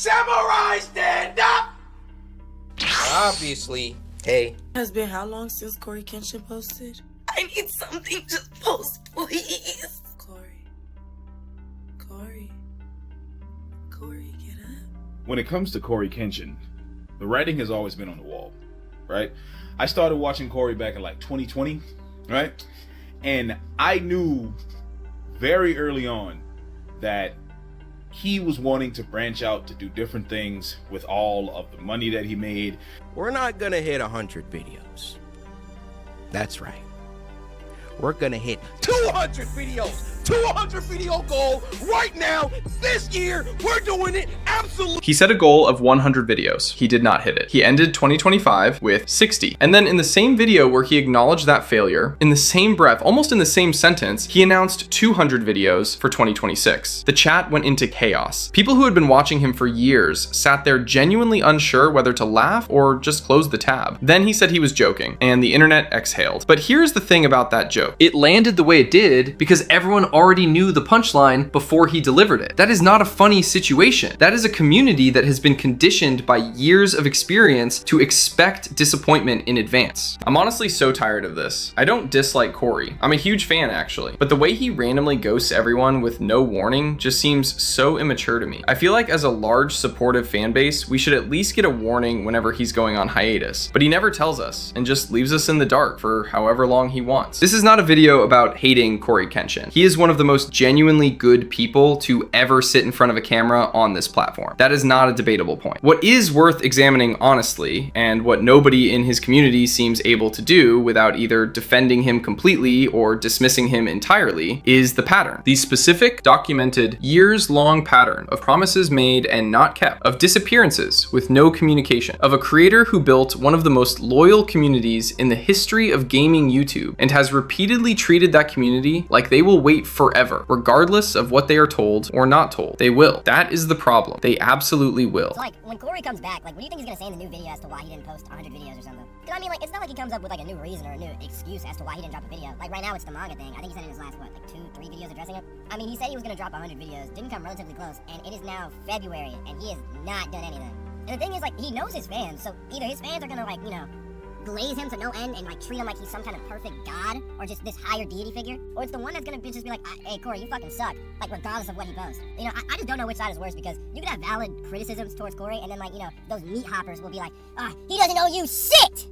Samurai, stand up! Obviously, hey. Has been how long since CoryxKenshin posted? I need something to post, please. Cory, get up. When it comes to CoryxKenshin, the writing has always been on the wall, right? I started watching Cory back in like 2020, right? And I knew very early on that he was wanting to branch out to do different things with all of the money that he made. We're not gonna hit 100 videos. That's right. We're gonna hit 200 videos! 200 video goal right now, this year, we're doing it absolutely. He set a goal of 100 videos. He did not hit it. He ended 2025 with 60. And then in the same video where he acknowledged that failure, in the same breath, almost in the same sentence, he announced 200 videos for 2026. The chat went into chaos. People who had been watching him for years sat there genuinely unsure whether to laugh or just close the tab. Then he said he was joking, and the internet exhaled. But here's the thing about that joke. It landed the way it did because everyone already knew the punchline before he delivered it. That is not a funny situation. That is a community that has been conditioned by years of experience to expect disappointment in advance. I'm honestly so tired of this. I don't dislike Cory. I'm a huge fan actually, but the way he randomly ghosts everyone with no warning just seems so immature to me. I feel like as a large supportive fan base, we should at least get a warning whenever he's going on hiatus, but he never tells us and just leaves us in the dark for however long he wants. This is not a video about hating CoryxKenshin. He is one of the most genuinely good people to ever sit in front of a camera on this platform. That is not a debatable point. What is worth examining honestly, and what nobody in his community seems able to do without either defending him completely or dismissing him entirely, is the pattern. The specific, documented, years-long pattern of promises made and not kept, of disappearances with no communication, of a creator who built one of the most loyal communities in the history of gaming YouTube and has repeatedly treated that community like they will wait forever, regardless of what they are told or not told. They will. That is the problem. They absolutely will. So like, when Cory comes back, like, what do you think he's gonna say in the new video as to why he didn't post 100 videos or something? Because I mean, like, it's not like he comes up with like a new reason or a new excuse as to why he didn't drop a video. Like right now it's the manga thing. I think he said in his last, what, like 2-3 videos addressing it? I mean, he said he was gonna drop 100 videos, didn't come relatively close, and it is now February, and he has not done anything. And the thing is, like, he knows his fans, so either his fans are gonna, like, you know, glaze him to no end and like treat him like he's some kind of perfect god or just this higher deity figure, or it's the one that's gonna just be like, hey Cory, you fucking suck, like regardless of what he posts. You know, I just don't know which side is worse, because you could have valid criticisms towards Cory and then, like, you know, those meat hoppers will be like, he doesn't owe you shit.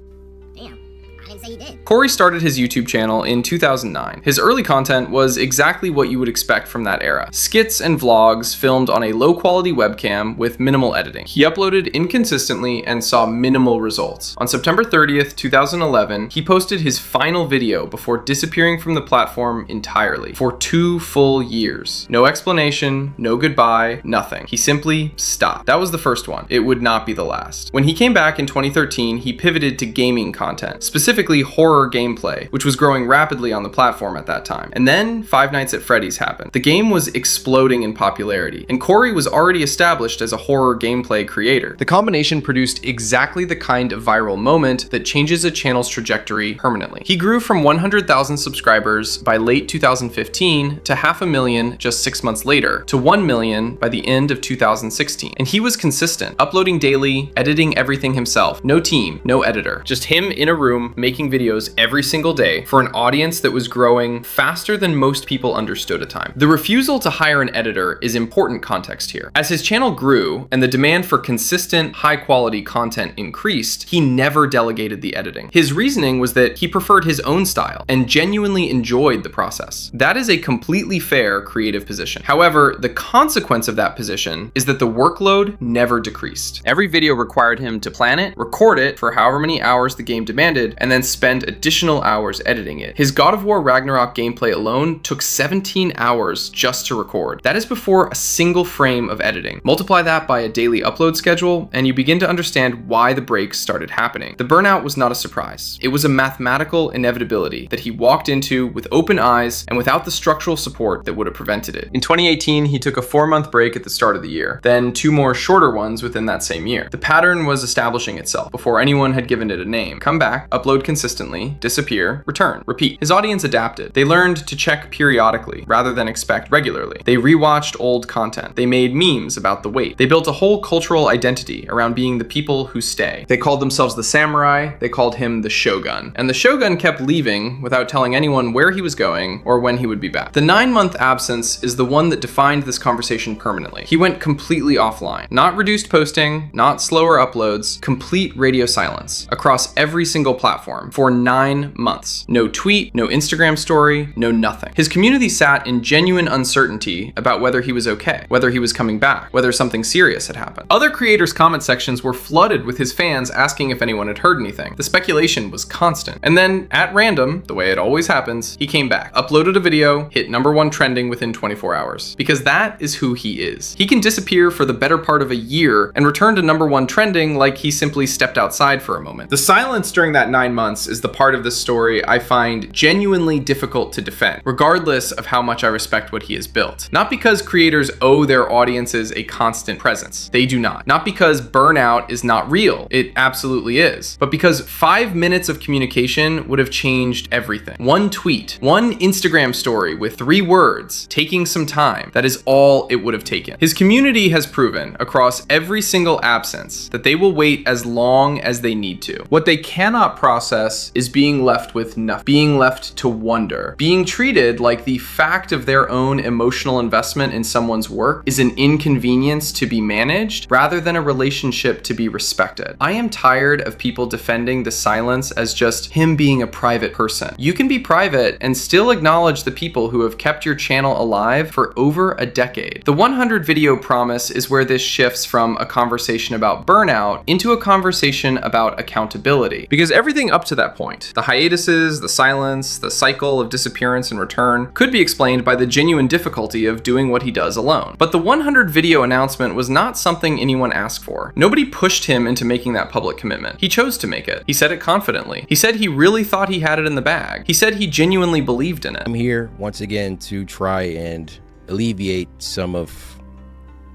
Damn, I didn't say he did. Cory started his YouTube channel in 2009. His early content was exactly what you would expect from that era. Skits and vlogs filmed on a low-quality webcam with minimal editing. He uploaded inconsistently and saw minimal results. On September 30th, 2011, he posted his final video before disappearing from the platform entirely for 2 full years. No explanation, no goodbye, nothing. He simply stopped. That was the first one. It would not be the last. When he came back in 2013, he pivoted to gaming content, specifically horror gameplay, which was growing rapidly on the platform at that time. And then Five Nights at Freddy's happened. The game was exploding in popularity, and Cory was already established as a horror gameplay creator. The combination produced exactly the kind of viral moment that changes a channel's trajectory permanently. He grew from 100,000 subscribers by late 2015 to 500,000 just 6 months later, to 1 million by the end of 2016. And he was consistent, uploading daily, editing everything himself. No team, no editor. Just him in a room making videos every single day for an audience that was growing faster than most people understood at the time. The refusal to hire an editor is important context here. As his channel grew and the demand for consistent, high-quality content increased, he never delegated the editing. His reasoning was that he preferred his own style and genuinely enjoyed the process. That is a completely fair creative position. However, the consequence of that position is that the workload never decreased. Every video required him to plan it, record it for however many hours the game demanded, and then spend additional hours editing it. His God of War Ragnarok gameplay alone took 17 hours just to record. That is before a single frame of editing. Multiply that by a daily upload schedule, and you begin to understand why the breaks started happening. The burnout was not a surprise. It was a mathematical inevitability that he walked into with open eyes and without the structural support that would have prevented it. In 2018, he took a 4-month break at the start of the year, then 2 more shorter ones within that same year. The pattern was establishing itself before anyone had given it a name. Come back, upload upload consistently, disappear, return, repeat. His audience adapted. They learned to check periodically rather than expect regularly. They rewatched old content. They made memes about the wait. They built a whole cultural identity around being the people who stay. They called themselves the samurai. They called him the shogun. And the shogun kept leaving without telling anyone where he was going or when he would be back. The 9-month absence is the one that defined this conversation permanently. He went completely offline. Not reduced posting, not slower uploads, complete radio silence across every single platform for 9 months. No tweet, no Instagram story, no nothing. His community sat in genuine uncertainty about whether he was okay, whether he was coming back, whether something serious had happened. Other creators' comment sections were flooded with his fans asking if anyone had heard anything. The speculation was constant. And then, at random, the way it always happens, he came back, uploaded a video, hit #1 trending within 24 hours. Because that is who he is. He can disappear for the better part of a year and return to #1 trending like he simply stepped outside for a moment. The silence during that 9 months is the part of the story I find genuinely difficult to defend, regardless of how much I respect what he has built. Not because creators owe their audiences a constant presence. They do not. Not because burnout is not real. It absolutely is. But because 5 minutes of communication would have changed everything. One tweet, one Instagram story with 3 words, taking some time. That is all it would have taken. His community has proven across every single absence that they will wait as long as they need to. What they cannot process is being left with nothing, being left to wonder. Being treated like the fact of their own emotional investment in someone's work is an inconvenience to be managed rather than a relationship to be respected. I am tired of people defending the silence as just him being a private person. You can be private and still acknowledge the people who have kept your channel alive for over a decade. The 100 video promise is where this shifts from a conversation about burnout into a conversation about accountability. Because everything up to that point, the hiatuses, the silence, the cycle of disappearance and return, could be explained by the genuine difficulty of doing what he does alone. But the 100 video announcement was not something anyone asked for. Nobody pushed him into making that public commitment. He chose to make it. He said it confidently. He said he really thought he had it in the bag. He said he genuinely believed in it. I'm here once again to try and alleviate some of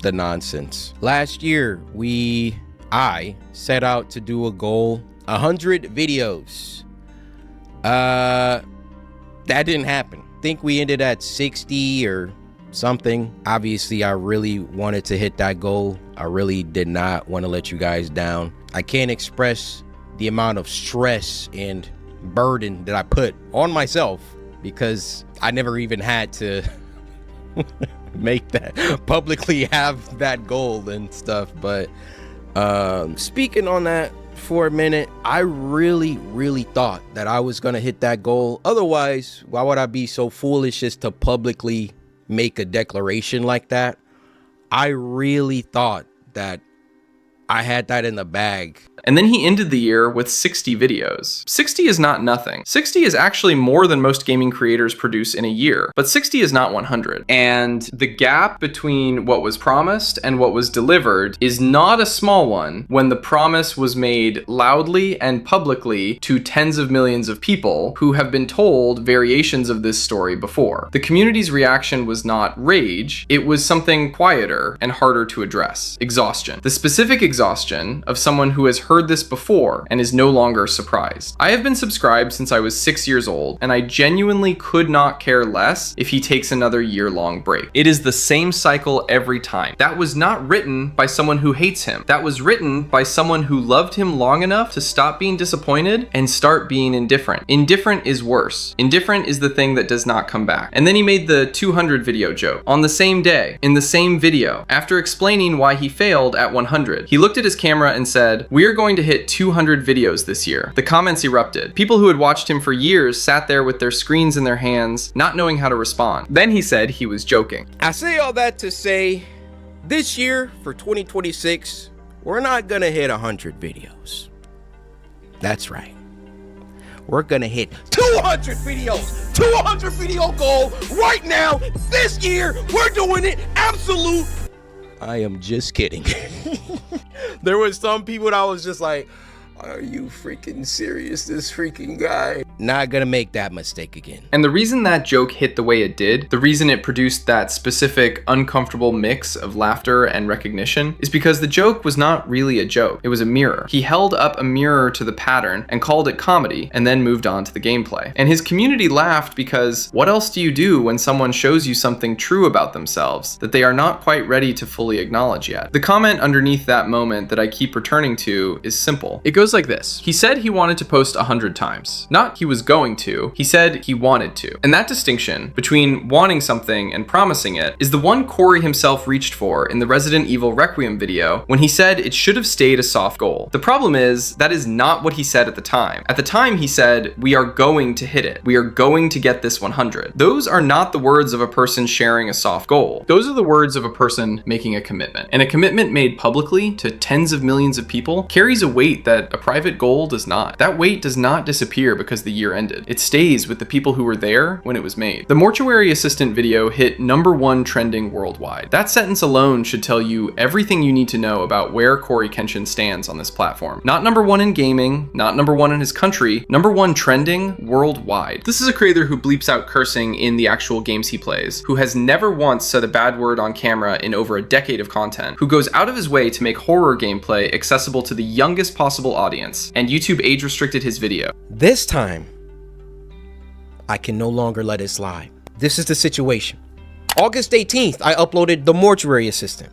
the nonsense. Last year, I set out to do a goal, 100 videos. That didn't happen. I think we ended at 60 or something. Obviously, I really wanted to hit that goal. I really did not want to let you guys down. I can't express the amount of stress and burden that I put on myself because I never even had to make that publicly have that goal and stuff. But speaking on that for a minute, I really thought that I was gonna hit that goal. Otherwise, why would I be so foolish as to publicly make a declaration like that? I really thought that I had that in the bag. And then he ended the year with 60 videos. 60 is not nothing. 60 is actually more than most gaming creators produce in a year, but 60 is not 100. And the gap between what was promised and what was delivered is not a small one when the promise was made loudly and publicly to tens of millions of people who have been told variations of this story before. The community's reaction was not rage, it was something quieter and harder to address. Exhaustion. The specific exhaustion of someone who has heard this before and is no longer surprised. I have been subscribed since I was 6 years old, and I genuinely could not care less if he takes another year-long break. It is the same cycle every time. That was not written by someone who hates him. That was written by someone who loved him long enough to stop being disappointed and start being indifferent. Indifferent is worse. Indifferent is the thing that does not come back. And then he made the 200 video joke on the same day, in the same video. After explaining why he failed at 100, he looked at his camera and said, "We are going to hit 200 videos this year." The comments erupted. People who had watched him for years sat there with their screens in their hands, not knowing how to respond. Then he said he was joking. I say all that to say, this year for 2026, we're not gonna hit 100 videos. That's right. We're gonna hit 200 videos, 200 video goal right now. This year, we're doing it absolute. I am just kidding. There was some people that was just like, are you freaking serious? This freaking guy. not gonna make that mistake again. And the reason that joke hit the way it did, the reason it produced that specific uncomfortable mix of laughter and recognition, is because the joke was not really a joke. It was a mirror. He held up a mirror to the pattern and called it comedy, and then moved on to the gameplay. And his community laughed because what else do you do when someone shows you something true about themselves that they are not quite ready to fully acknowledge yet? The comment underneath that moment that I keep returning to is simple. It goes like this. He said he wanted to post 100 times. Not he was going to, he said he wanted to. And that distinction between wanting something and promising it is the one Cory himself reached for in the Resident Evil Requiem video when he said it should have stayed a soft goal. The problem is, that is not what he said at the time. At the time he said, we are going to hit it. We are going to get this 100. Those are not the words of a person sharing a soft goal. Those are the words of a person making a commitment. And a commitment made publicly to tens of millions of people carries a weight that a private goal does not. That weight does not disappear because the year ended. It stays with the people who were there when it was made. The Mortuary Assistant video hit #1 trending worldwide. That sentence alone should tell you everything you need to know about where CoryxKenshin stands on this platform. Not #1 in gaming, not #1 in his country, #1 trending worldwide. This is a creator who bleeps out cursing in the actual games he plays, who has never once said a bad word on camera in over a decade of content, who goes out of his way to make horror gameplay accessible to the youngest possible audience, and YouTube age restricted his video. This time, I can no longer let it slide. This is the situation. August 18th, I uploaded the Mortuary Assistant.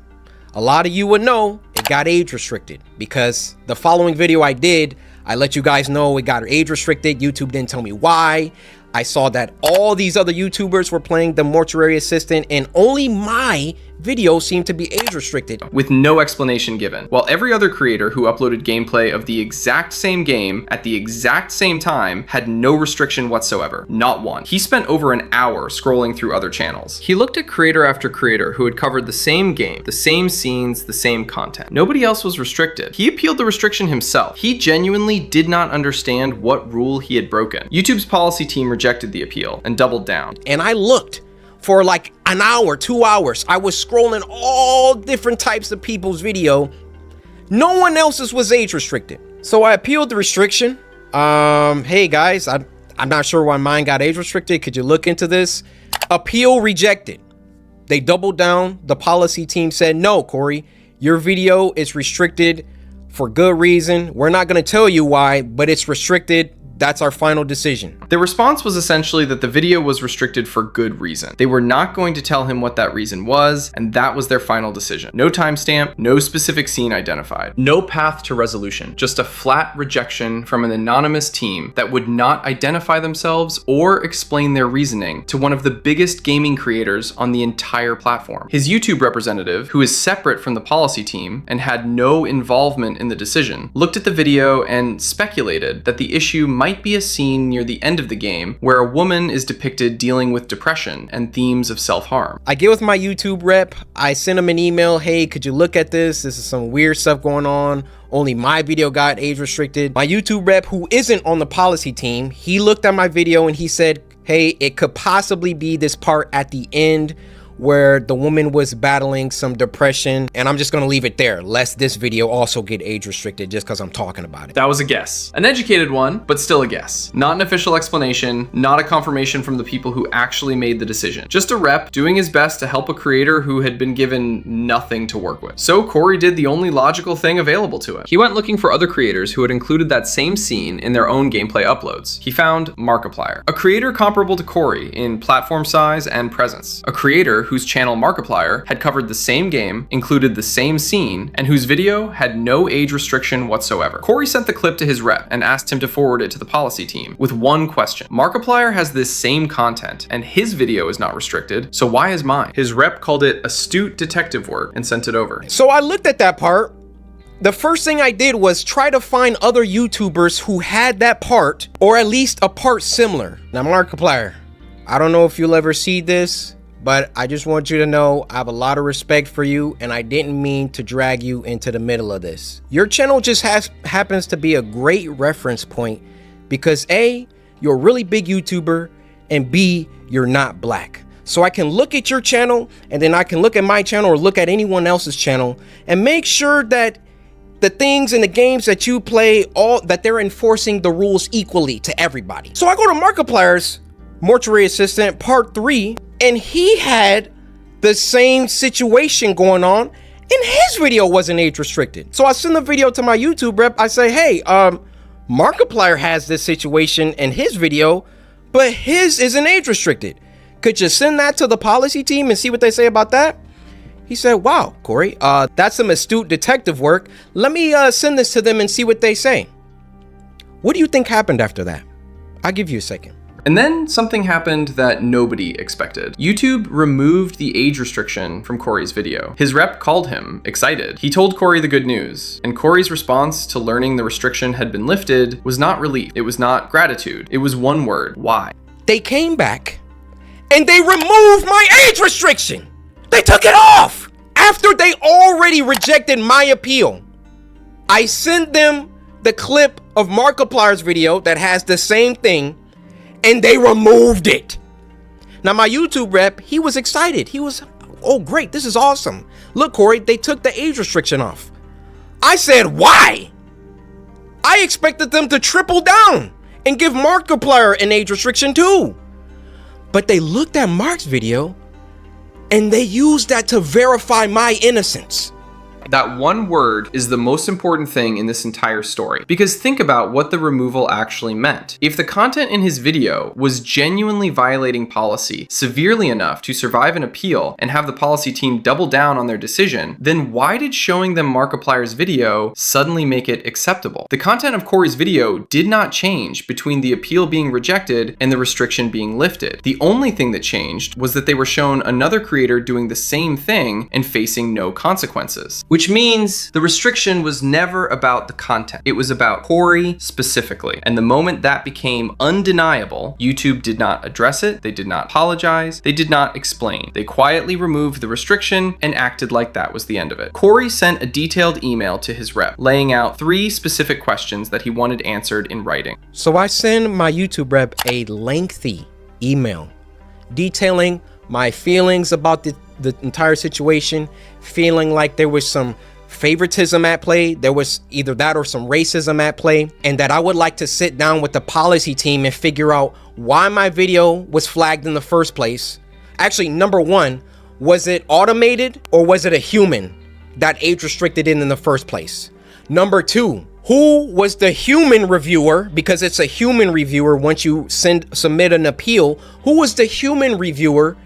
A lot of you would know it got age restricted because the following video I did, I let you guys know it got age restricted. YouTube didn't tell me why. I saw that all these other YouTubers were playing the Mortuary Assistant and only my video seemed to be age restricted. With no explanation given. While every other creator who uploaded gameplay of the exact same game at the exact same time had no restriction whatsoever. Not one. He spent over an hour scrolling through other channels. He looked at creator after creator who had covered the same game, the same scenes, the same content. Nobody else was restricted. He appealed the restriction himself. He genuinely did not understand what rule he had broken. YouTube's policy team rejected the appeal and doubled down. And I looked for like an hour, 2 hours. I was scrolling all different types of people's video. No one else's was age restricted. So I appealed the restriction. Hey guys, I'm not sure why mine got age restricted. Could you look into this? Appeal rejected. They doubled down. The policy team said, no, Cory, your video is restricted for good reason. We're not going to tell you why, but it's restricted. That's our final decision. The response was essentially that the video was restricted for good reason. They were not going to tell him what that reason was, and that was their final decision. No timestamp, no specific scene identified, no path to resolution, just a flat rejection from an anonymous team that would not identify themselves or explain their reasoning to one of the biggest gaming creators on the entire platform. His YouTube representative, who is separate from the policy team and had no involvement in the decision, looked at the video and speculated that the issue might be a scene near the end of the game where a woman is depicted dealing with depression and themes of self-harm. I get with my YouTube rep. I sent him an email. Hey, could you look at this? This is some weird stuff going on. Only my video got age restricted. My YouTube rep, who isn't on the policy team, he looked at my video and he said, hey, it could possibly be this part at the end where the woman was battling some depression, and I'm just gonna leave it there, lest this video also get age restricted just because I'm talking about it. That was a guess. An educated one, but still a guess. Not an official explanation, not a confirmation from the people who actually made the decision. Just a rep doing his best to help a creator who had been given nothing to work with. So Cory did the only logical thing available to him. He went looking for other creators who had included that same scene in their own gameplay uploads. He found Markiplier, a creator comparable to Cory in platform size and presence. A creator whose channel Markiplier had covered the same game, included the same scene, and whose video had no age restriction whatsoever. Cory sent the clip to his rep and asked him to forward it to the policy team with one question. Markiplier has this same content and his video is not restricted, so why is mine? His rep called it astute detective work and sent it over. So I looked at that part. The first thing I did was try to find other YouTubers who had that part, or at least a part similar. Now, Markiplier, I don't know if you'll ever see this, but I just want you to know I have a lot of respect for you, and I didn't mean to drag you into the middle of this. Your channel just happens to be a great reference point because A, you're a really big YouTuber, and B, you're not black. So I can look at your channel, and then I can look at my channel or look at anyone else's channel and make sure that the things in the games that you play, all that they're enforcing the rules equally to everybody. So I go to Markiplier's Mortuary Assistant Part 3, and he had the same situation going on, and his video wasn't age restricted. So I send the video to my YouTube rep. I say, hey, Markiplier has this situation in his video, but his isn't age restricted. Could you send that to the policy team and see what they say about that? He said, wow, Cory, that's some astute detective work. Let me send this to them and see what they say. What do you think happened after that? I'll give you a second. And then something happened that nobody expected. YouTube removed the age restriction from Cory's video. His rep called him, excited. He told Cory the good news, and Cory's response to learning the restriction had been lifted was not relief. It was not gratitude. It was one word: why? They came back and they removed my age restriction. They took it off after they already rejected my appeal. I sent them the clip of Markiplier's video that has the same thing, and they removed it. Now my YouTube rep, he was excited. He was, oh great, this is awesome. Look, Cory, they took the age restriction off. I said, why? I expected them to triple down and give Markiplier an age restriction too. But they looked at Mark's video and they used that to verify my innocence. That one word is the most important thing in this entire story, because think about what the removal actually meant. If the content in his video was genuinely violating policy severely enough to survive an appeal and have the policy team double down on their decision, then why did showing them Markiplier's video suddenly make it acceptable? The content of Cory's video did not change between the appeal being rejected and the restriction being lifted. The only thing that changed was that they were shown another creator doing the same thing and facing no consequences. Which means the restriction was never about the content. It was about Cory specifically. And the moment that became undeniable, YouTube did not address it, they did not apologize, they did not explain. They quietly removed the restriction and acted like that was the end of it. Cory sent a detailed email to his rep, laying out 3 specific questions that he wanted answered in writing. So I send my YouTube rep a lengthy email detailing my feelings about the entire situation, feeling like there was some favoritism at play, there was either that or some racism at play, and that I would like to sit down with the policy team and figure out why my video was flagged in the first place. Actually, number 1, was it automated or was it a human that age restricted it in the first place? Number 2, who was the human reviewer? Because it's a human reviewer once you submit an appeal. Who was the human reviewer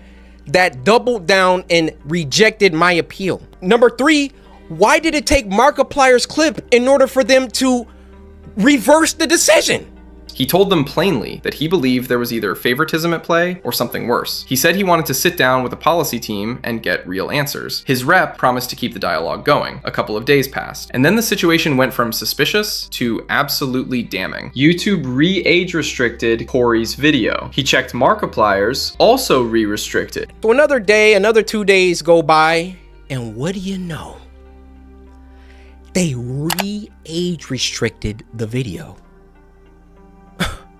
that doubled down and rejected my appeal? Number 3, why did it take Markiplier's clip in order for them to reverse the decision? He told them plainly that he believed there was either favoritism at play or something worse. He said he wanted to sit down with the policy team and get real answers. His rep promised to keep the dialogue going. A couple of days passed, and then the situation went from suspicious to absolutely damning. YouTube re-age restricted Cory's video. He checked Markiplier's, also re-restricted. So another day, another 2 days go by, and what do you know? They re-age restricted the video.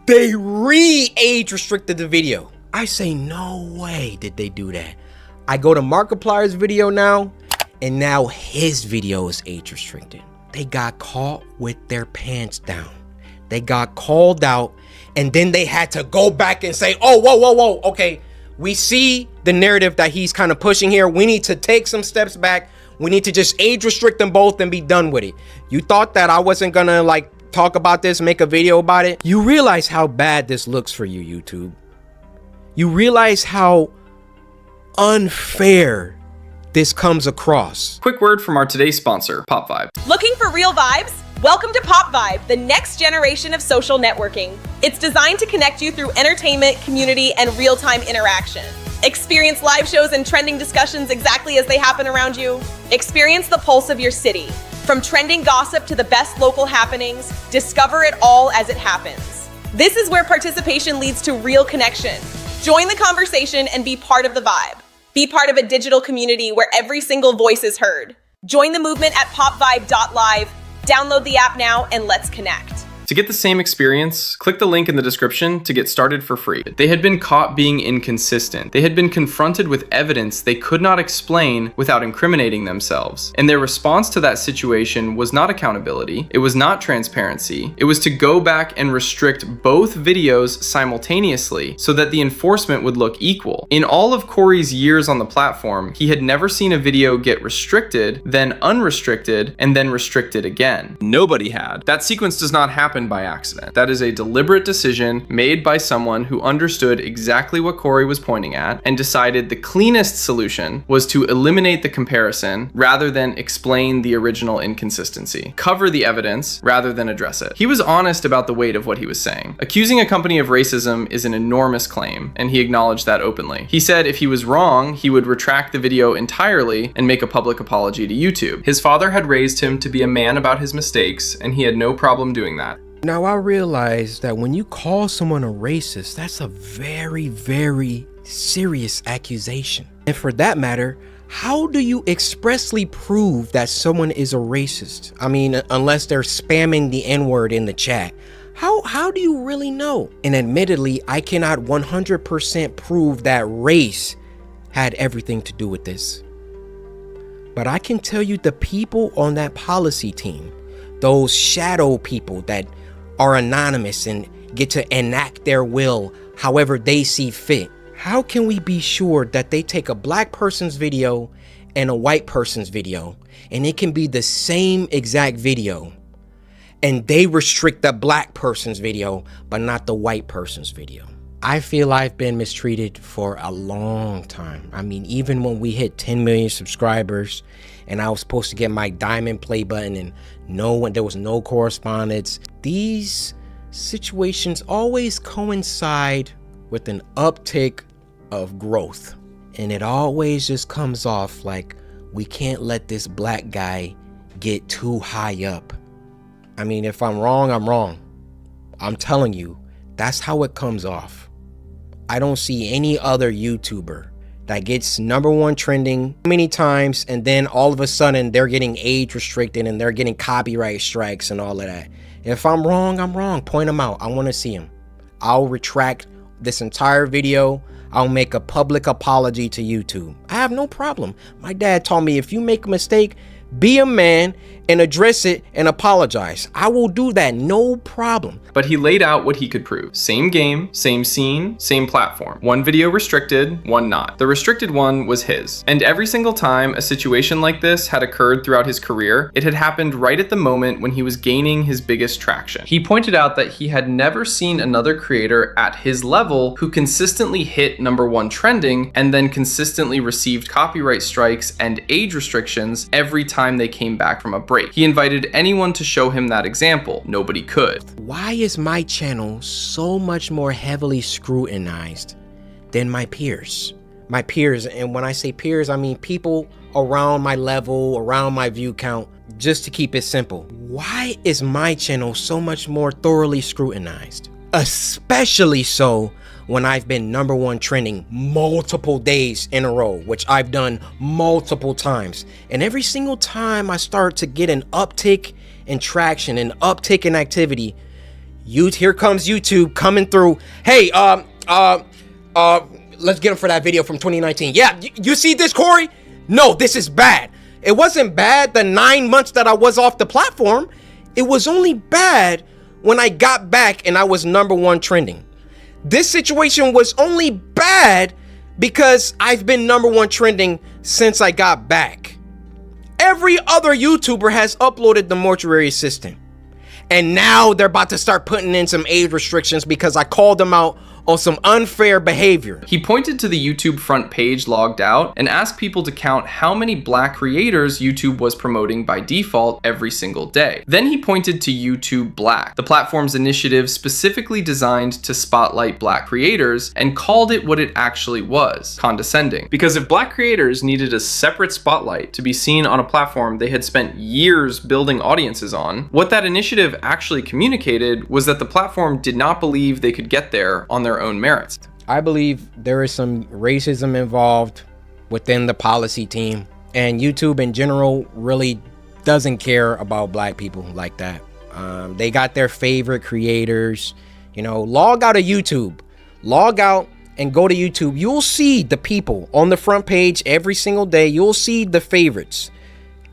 They re-age restricted the video. I say, no way did they do that. I go to Markiplier's video now, and now his video is age restricted. They got caught with their pants down. They got called out, and then they had to go back and say, oh, whoa, okay. We see the narrative that he's kind of pushing here. We need to take some steps back. We need to just age restrict them both and be done with it. You thought that I wasn't gonna talk about this, make a video about it? You realize how bad this looks for you, YouTube. You realize how unfair this comes across. Quick word from our today's sponsor, Pop Vibe. Looking for real vibes? Welcome to Pop Vibe, the next generation of social networking. It's designed to connect you through entertainment, community, and real-time interaction. Experience live shows and trending discussions exactly as they happen around you. Experience the pulse of your city. From trending gossip to the best local happenings, discover it all as it happens. This is where participation leads to real connection. Join the conversation and be part of the vibe. Be part of a digital community where every single voice is heard. Join the movement at popvibe.live. Download the app now and let's connect. To get the same experience, click the link in the description to get started for free. They had been caught being inconsistent. They had been confronted with evidence they could not explain without incriminating themselves. And their response to that situation was not accountability, it was not transparency, it was to go back and restrict both videos simultaneously so that the enforcement would look equal. In all of Cory's years on the platform, he had never seen a video get restricted, then unrestricted, and then restricted again. Nobody had. That sequence does not happen by accident. That is a deliberate decision made by someone who understood exactly what Cory was pointing at and decided the cleanest solution was to eliminate the comparison rather than explain the original inconsistency. Cover the evidence rather than address it. He was honest about the weight of what he was saying. Accusing a company of racism is an enormous claim, and he acknowledged that openly. He said if he was wrong, he would retract the video entirely and make a public apology to YouTube. His father had raised him to be a man about his mistakes, and he had no problem doing that. Now I realize that when you call someone a racist, that's a very, very serious accusation. And for that matter, how do you expressly prove that someone is a racist? I mean, unless they're spamming the N-word in the chat. How do you really know? And admittedly, I cannot 100% prove that race had everything to do with this. But I can tell you the people on that policy team, those shadow people that are anonymous and get to enact their will however they see fit. How can we be sure that they take a black person's video and a white person's video and it can be the same exact video and they restrict the black person's video but not the white person's video? I feel I've been mistreated for a long time. I mean, even when we hit 10 million subscribers and I was supposed to get my diamond play button and there was no correspondence. These situations always coincide with an uptick of growth. And it always just comes off like we can't let this black guy get too high up. I mean, if I'm wrong, I'm wrong. I'm telling you, that's how it comes off. I don't see any other YouTuber that gets #1 trending many times and then all of a sudden they're getting age restricted and they're getting copyright strikes and all of that. If I'm wrong, I'm wrong. Point them out. I want to see them. I'll retract this entire video. I'll make a public apology to YouTube. I have no problem. My dad taught me if you make a mistake, be a man and address it and apologize. I will do that, no problem. But he laid out what he could prove. Same game, same scene, same platform. One video restricted, one not. The restricted one was his. And every single time a situation like this had occurred throughout his career, it had happened right at the moment when he was gaining his biggest traction. He pointed out that he had never seen another creator at his level who consistently hit #1 trending and then consistently received copyright strikes and age restrictions every time they came back from a break. He invited anyone to show him that example. Nobody could. Why is my channel so much more heavily scrutinized than my peers? My peers, and when I say peers, I mean people around my level, around my view count, just to keep it simple. Why is my channel so much more thoroughly scrutinized? Especially so when I've been #1 trending multiple days in a row, which I've done multiple times. And every single time I start to get an uptick in traction, an uptick in activity, here comes YouTube coming through. Hey, let's get him for that video from 2019. Yeah, you see this, Cory? No, this is bad. It wasn't bad the 9 months that I was off the platform. It was only bad when I got back and I was #1 trending. This situation was only bad because I've been #1 trending since I got back. Every other YouTuber has uploaded the Mortuary Assistant. And now they're about to start putting in some age restrictions because I called them out on some unfair behavior. He pointed to the YouTube front page logged out and asked people to count how many black creators YouTube was promoting by default every single day. Then he pointed to YouTube Black, the platform's initiative specifically designed to spotlight black creators, and called it what it actually was: condescending. Because if black creators needed a separate spotlight to be seen on a platform they had spent years building audiences on, what that initiative actually communicated was that the platform did not believe they could get there on their own merits. I believe there is some racism involved within the policy team, and YouTube in general really doesn't care about black people like that. They got their favorite creators. You know, log out of YouTube. Log out and go to YouTube. You'll see the people on the front page every single day. You'll see the favorites.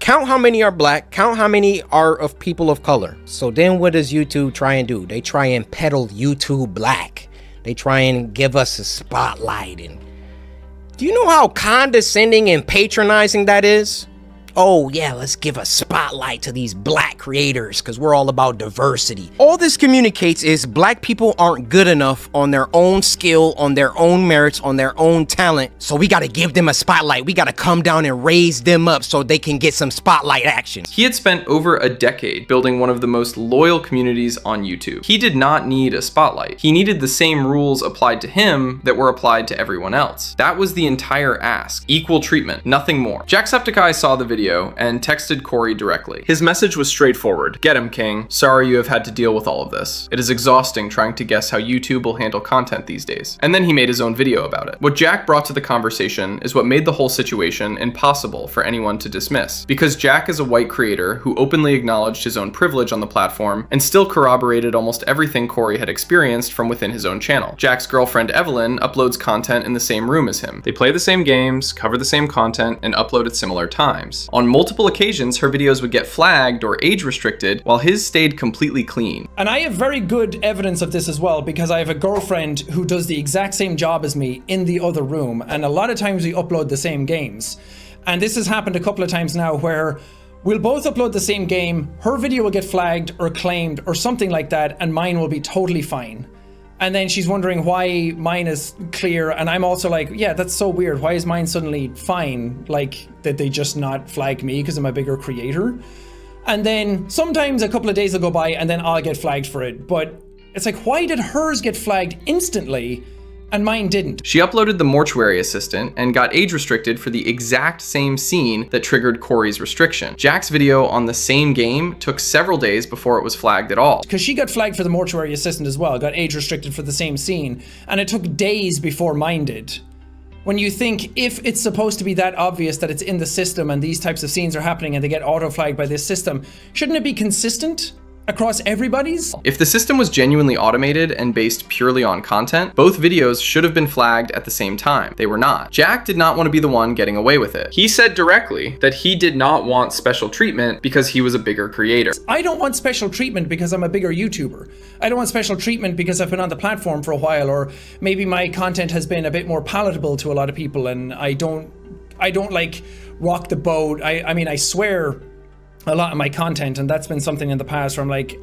Count how many are black. Count how many are of people of color. So then what does YouTube try and do? They try and peddle YouTube black. They try and give us a spotlight. And do you know how condescending and patronizing that is? Oh yeah, let's give a spotlight to these black creators because we're all about diversity. All this communicates is black people aren't good enough on their own skill, on their own merits, on their own talent. So we gotta give them a spotlight. We gotta come down and raise them up so they can get some spotlight action. He had spent over a decade building one of the most loyal communities on YouTube. He did not need a spotlight. He needed the same rules applied to him that were applied to everyone else. That was the entire ask. Equal treatment, nothing more. Jacksepticeye saw the video and texted Cory directly. His message was straightforward. Get him, King. Sorry you have had to deal with all of this. It is exhausting trying to guess how YouTube will handle content these days. And then he made his own video about it. What Jack brought to the conversation is what made the whole situation impossible for anyone to dismiss. Because Jack is a white creator who openly acknowledged his own privilege on the platform and still corroborated almost everything Cory had experienced from within his own channel. Jack's girlfriend Evelyn uploads content in the same room as him. They play the same games, cover the same content, and upload at similar times. On multiple occasions, her videos would get flagged or age restricted, while his stayed completely clean. And I have very good evidence of this as well, because I have a girlfriend who does the exact same job as me in the other room, and a lot of times we upload the same games. And this has happened a couple of times now where we'll both upload the same game, her video will get flagged or claimed or something like that, and mine will be totally fine. And then she's wondering why mine is clear, and I'm also like, yeah, that's so weird. Why is mine suddenly fine? Like, did they just not flag me because I'm a bigger creator? And then sometimes a couple of days will go by and then I'll get flagged for it. But it's like, why did hers get flagged instantly and mine didn't? She uploaded the Mortuary Assistant and got age restricted for the exact same scene that triggered Cory's restriction. Jack's video on the same game took several days before it was flagged at all. Because she got flagged for the Mortuary Assistant as well, got age restricted for the same scene, and it took days before mine did. When you think, if it's supposed to be that obvious that it's in the system and these types of scenes are happening and they get auto-flagged by this system, shouldn't it be consistent across everybody's? If the system was genuinely automated and based purely on content, both videos should have been flagged at the same time. They were not. Jack did not want to be the one getting away with it. He said directly that he did not want special treatment because he was a bigger creator. I don't want special treatment because I'm a bigger YouTuber. I don't want special treatment because I've been on the platform for a while, or maybe my content has been a bit more palatable to a lot of people and I don't like rock the boat. I mean, I swear a lot of my content, and that's been something in the past where I'm like,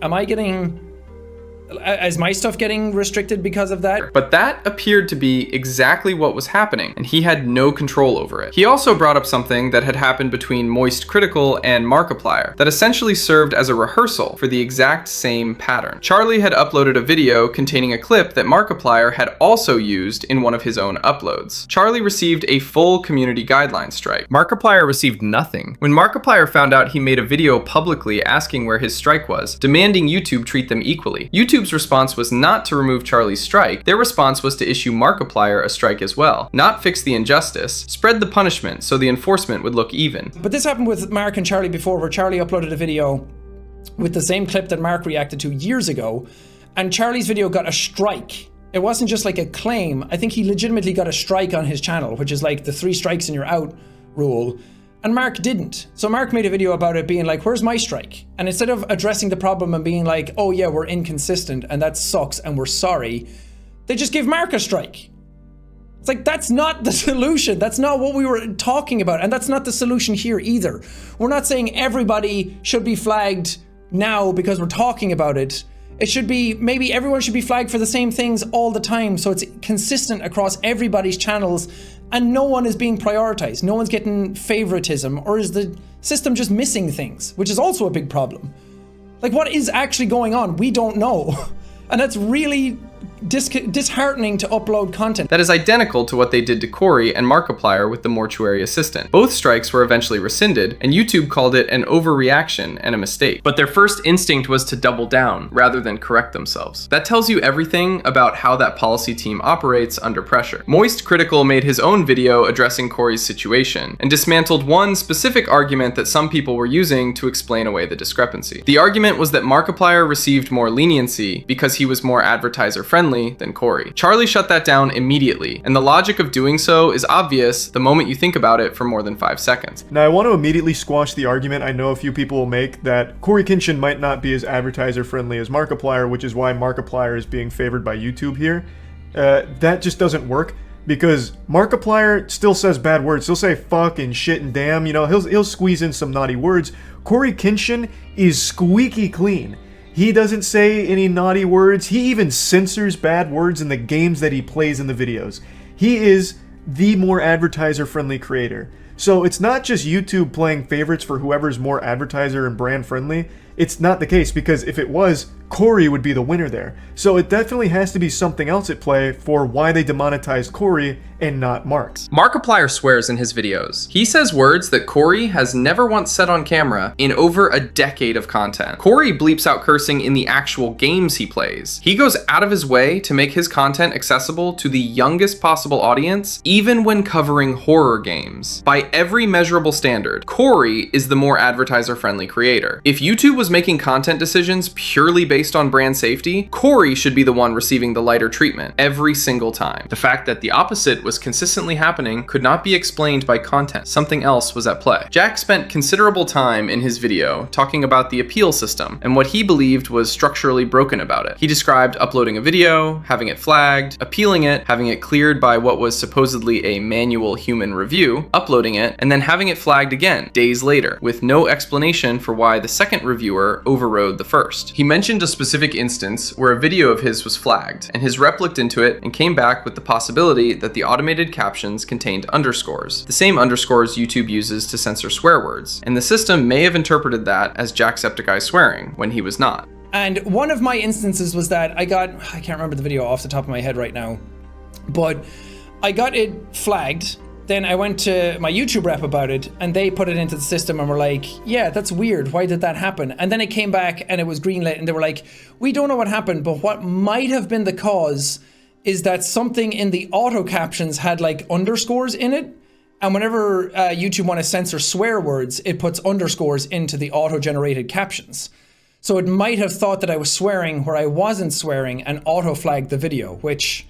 is my stuff getting restricted because of that? But that appeared to be exactly what was happening, and he had no control over it. He also brought up something that had happened between Moist Critical and Markiplier that essentially served as a rehearsal for the exact same pattern. Charlie had uploaded a video containing a clip that Markiplier had also used in one of his own uploads. Charlie received a full community guideline strike. Markiplier received nothing. When Markiplier found out, he made a video publicly asking where his strike was, demanding YouTube treat them equally. YouTube's response was not to remove Charlie's strike. Their response was to issue Markiplier a strike as well, not fix the injustice, spread the punishment so the enforcement would look even. But this happened with Mark and Charlie before, where Charlie uploaded a video with the same clip that Mark reacted to years ago, and Charlie's video got a strike. It wasn't just like a claim. I think he legitimately got a strike on his channel, which is like the 3 strikes and you're out rule. And Mark didn't. So Mark made a video about it being like, where's my strike? And instead of addressing the problem and being like, oh yeah, we're inconsistent and that sucks and we're sorry, they just give Mark a strike. It's like, that's not the solution. That's not what we were talking about. And that's not the solution here either. We're not saying everybody should be flagged now because we're talking about it. It should be, maybe everyone should be flagged for the same things all the time, so it's consistent across everybody's channels and no one is being prioritized. No one's getting favoritism, or is the system just missing things, which is also a big problem. Like, what is actually going on? We don't know. And that's really disheartening to upload content. That is identical to what they did to Cory and Markiplier with the Mortuary Assistant. Both strikes were eventually rescinded, and YouTube called it an overreaction and a mistake. But their first instinct was to double down rather than correct themselves. That tells you everything about how that policy team operates under pressure. Moist Critical made his own video addressing Cory's situation and dismantled one specific argument that some people were using to explain away the discrepancy. The argument was that Markiplier received more leniency because he was more advertiser friendly than Cory. Charlie shut that down immediately, and the logic of doing so is obvious the moment you think about it for more than 5 seconds. Now I want to immediately squash the argument I know a few people will make that CoryKenshin might not be as advertiser friendly as Markiplier, which is why Markiplier is being favored by YouTube here. That just doesn't work, because Markiplier still says bad words. He'll say fuck and shit and damn, you know, he'll squeeze in some naughty words. CoryKenshin is squeaky clean. He doesn't say any naughty words. He even censors bad words in the games that he plays in the videos. He is the more advertiser-friendly creator. So it's not just YouTube playing favorites for whoever's more advertiser and brand friendly. It's not the case, because if it was, Cory would be the winner there. So it definitely has to be something else at play for why they demonetized Cory and not Marks. Markiplier swears in his videos. He says words that Cory has never once said on camera in over a decade of content. Cory bleeps out cursing in the actual games he plays. He goes out of his way to make his content accessible to the youngest possible audience, even when covering horror games. By every measurable standard, Cory is the more advertiser-friendly creator. If YouTube was making content decisions purely based on brand safety, Cory should be the one receiving the lighter treatment every single time. The fact that the opposite was consistently happening could not be explained by content. Something else was at play. Jack spent considerable time in his video talking about the appeal system and what he believed was structurally broken about it. He described uploading a video, having it flagged, appealing it, having it cleared by what was supposedly a manual human review, uploading it, and then having it flagged again days later, with no explanation for why the second reviewer overrode the first. He mentioned a specific instance where a video of his was flagged, and his rep looked into it and came back with the possibility that the automated captions contained underscores, the same underscores YouTube uses to censor swear words, and the system may have interpreted that as Jacksepticeye swearing when he was not. And one of my instances was that I can't remember the video off the top of my head right now, but I got it flagged. Then I went to my YouTube rep about it, and they put it into the system and were like, yeah, that's weird. Why did that happen? And then it came back and it was greenlit, and they were like, we don't know what happened, but what might have been the cause is that something in the auto captions had like underscores in it. And whenever YouTube want to censor swear words, it puts underscores into the auto-generated captions. So it might have thought that I was swearing where I wasn't swearing and auto-flagged the video, which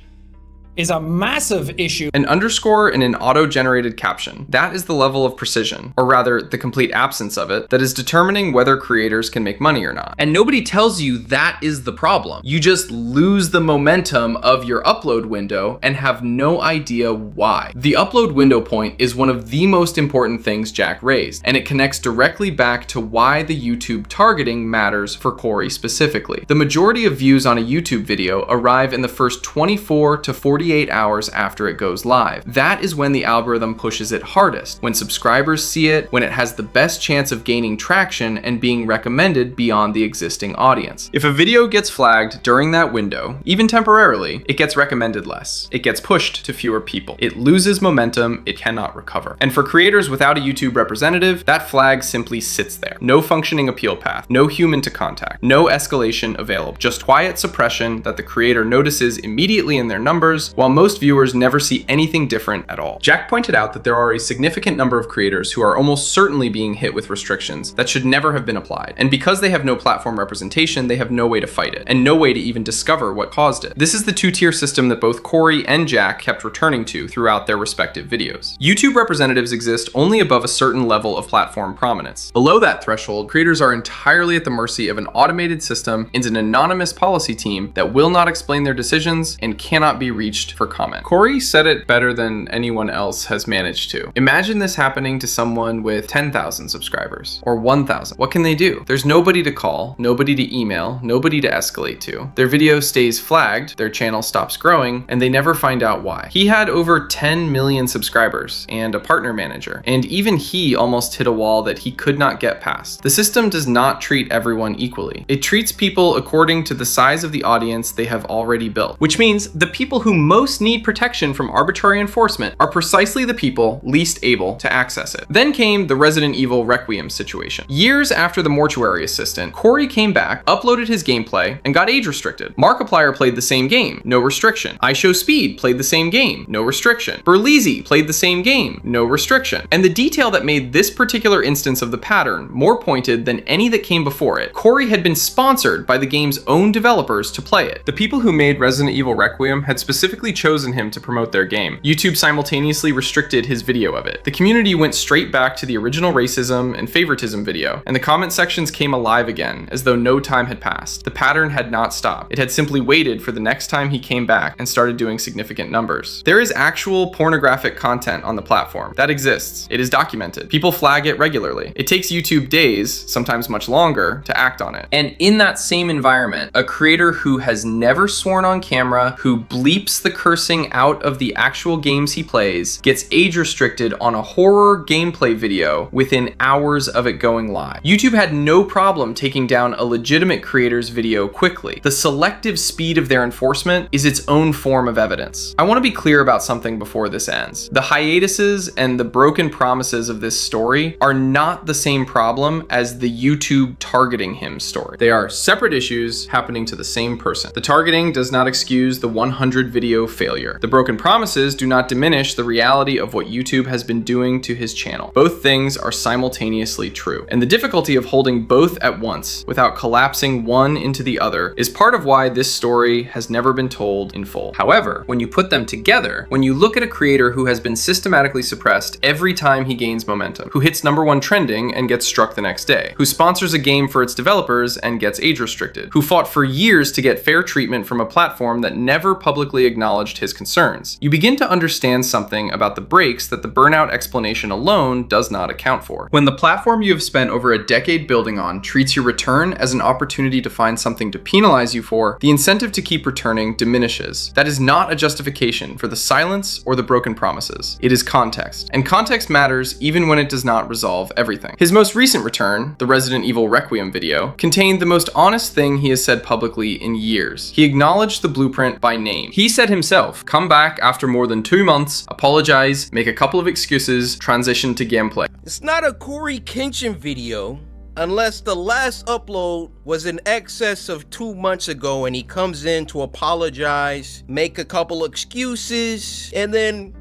is a massive issue. An underscore in an auto-generated caption. That is the level of precision, or rather the complete absence of it, that is determining whether creators can make money or not. And nobody tells you that is the problem. You just lose the momentum of your upload window and have no idea why. The upload window point is one of the most important things Jack raised, and it connects directly back to why the YouTube targeting matters for Cory specifically. The majority of views on a YouTube video arrive in the first 24 to 48 hours after it goes live. That is when the algorithm pushes it hardest, when subscribers see it, when it has the best chance of gaining traction and being recommended beyond the existing audience. If a video gets flagged during that window, even temporarily, it gets recommended less. It gets pushed to fewer people. It loses momentum, it cannot recover. And for creators without a YouTube representative, that flag simply sits there. No functioning appeal path, no human to contact, no escalation available, just quiet suppression that the creator notices immediately in their numbers, while most viewers never see anything different at all. Jack pointed out that there are a significant number of creators who are almost certainly being hit with restrictions that should never have been applied. And because they have no platform representation, they have no way to fight it, and no way to even discover what caused it. This is the two-tier system that both Cory and Jack kept returning to throughout their respective videos. YouTube representatives exist only above a certain level of platform prominence. Below that threshold, creators are entirely at the mercy of an automated system and an anonymous policy team that will not explain their decisions and cannot be reached reached for comment. Cory said it better than anyone else has managed to. Imagine this happening to someone with 10,000 subscribers or 1,000. What can they do? There's nobody to call, nobody to email, nobody to escalate to. Their video stays flagged, their channel stops growing, and they never find out why. He had over 10 million subscribers and a partner manager, and even he almost hit a wall that he could not get past. The system does not treat everyone equally. It treats people according to the size of the audience they have already built, which means the people who most need protection from arbitrary enforcement are precisely the people least able to access it. Then came the Resident Evil Requiem situation. Years after the Mortuary Assistant, Cory came back, uploaded his gameplay, and got age restricted. Markiplier played the same game, no restriction. IShowSpeed played the same game, no restriction. Berleezy played the same game, no restriction. And the detail that made this particular instance of the pattern more pointed than any that came before it, Cory had been sponsored by the game's own developers to play it. The people who made Resident Evil Requiem had specifically chosen him to promote their game. YouTube simultaneously restricted his video of it. The community went straight back to the original racism and favoritism video, and the comment sections came alive again, as though no time had passed. The pattern had not stopped. It had simply waited for the next time he came back and started doing significant numbers. There is actual pornographic content on the platform. That exists. It is documented. People flag it regularly. It takes YouTube days, sometimes much longer, to act on it. And in that same environment, a creator who has never sworn on camera, who bleeps the cursing out of the actual games he plays, gets age restricted on a horror gameplay video within hours of it going live. YouTube had no problem taking down a legitimate creator's video quickly. The selective speed of their enforcement is its own form of evidence. I want to be clear about something before this ends. The hiatuses and the broken promises of this story are not the same problem as the YouTube targeting him story. They are separate issues happening to the same person. The targeting does not excuse the 100 video failure. The broken promises do not diminish the reality of what YouTube has been doing to his channel. Both things are simultaneously true. And the difficulty of holding both at once without collapsing one into the other is part of why this story has never been told in full. However, when you put them together, when you look at a creator who has been systematically suppressed every time he gains momentum, who hits #1 trending and gets struck the next day, who sponsors a game for its developers and gets age restricted, who fought for years to get fair treatment from a platform that never publicly acknowledged his concerns, you begin to understand something about the breaks that the burnout explanation alone does not account for. When the platform you have spent over a decade building on treats your return as an opportunity to find something to penalize you for, the incentive to keep returning diminishes. That is not a justification for the silence or the broken promises. It is context. And context matters even when it does not resolve everything. His most recent return, the Resident Evil Requiem video, contained the most honest thing he has said publicly in years. He acknowledged the blueprint by name. He said himself, come back after more than 2 months, apologize, make a couple of excuses, transition to gameplay. It's not a CoryKenshin video unless the last upload was in excess of 2 months ago and he comes in to apologize, make a couple excuses, and then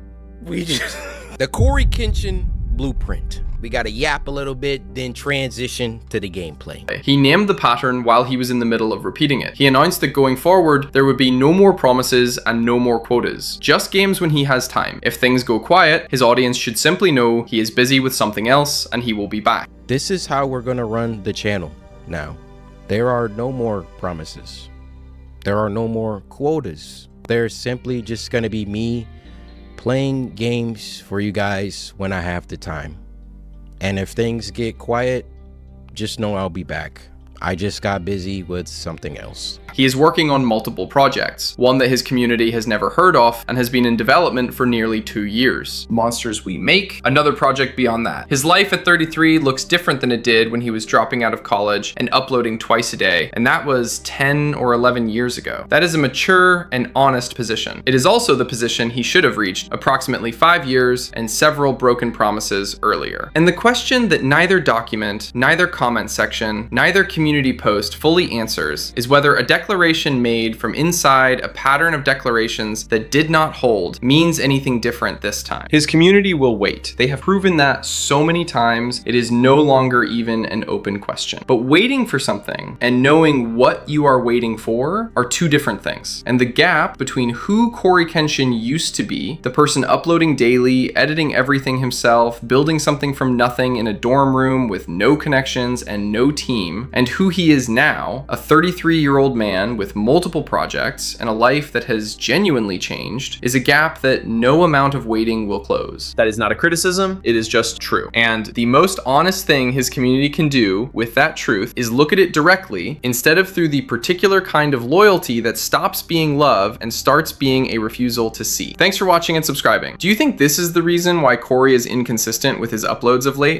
we just... The CoryKenshin blueprint. We gotta yap a little bit, then transition to the gameplay. He named the pattern while he was in the middle of repeating it. He announced that going forward, there would be no more promises and no more quotas. Just games when he has time. If things go quiet, his audience should simply know he is busy with something else and he will be back. This is how we're gonna run the channel now. There are no more promises. There are no more quotas. There's simply just gonna be me playing games for you guys when I have the time. And if things get quiet, just know I'll be back. I just got busy with something else. He is working on multiple projects, one that his community has never heard of and has been in development for nearly 2 years. Monsters We Make, another project beyond that. His life at 33 looks different than it did when he was dropping out of college and uploading twice a day, and that was 10 or 11 years ago. That is a mature and honest position. It is also the position he should have reached approximately 5 years and several broken promises earlier. And the question that neither document, neither comment section, neither community post fully answers is whether a declaration made from inside a pattern of declarations that did not hold means anything different this time. His community will wait. They have proven that so many times, it is no longer even an open question. But waiting for something and knowing what you are waiting for are two different things. And the gap between who CoryKenshin used to be, the person uploading daily, editing everything himself, building something from nothing in a dorm room with no connections and no team, and who he is now, a 33-year-old man man with multiple projects and a life that has genuinely changed is a gap that no amount of waiting will close. That is not a criticism, it is just true. And the most honest thing his community can do with that truth is look at it directly instead of through the particular kind of loyalty that stops being love and starts being a refusal to see. Thanks for watching and subscribing. Do you think this is the reason why Cory is inconsistent with his uploads of late?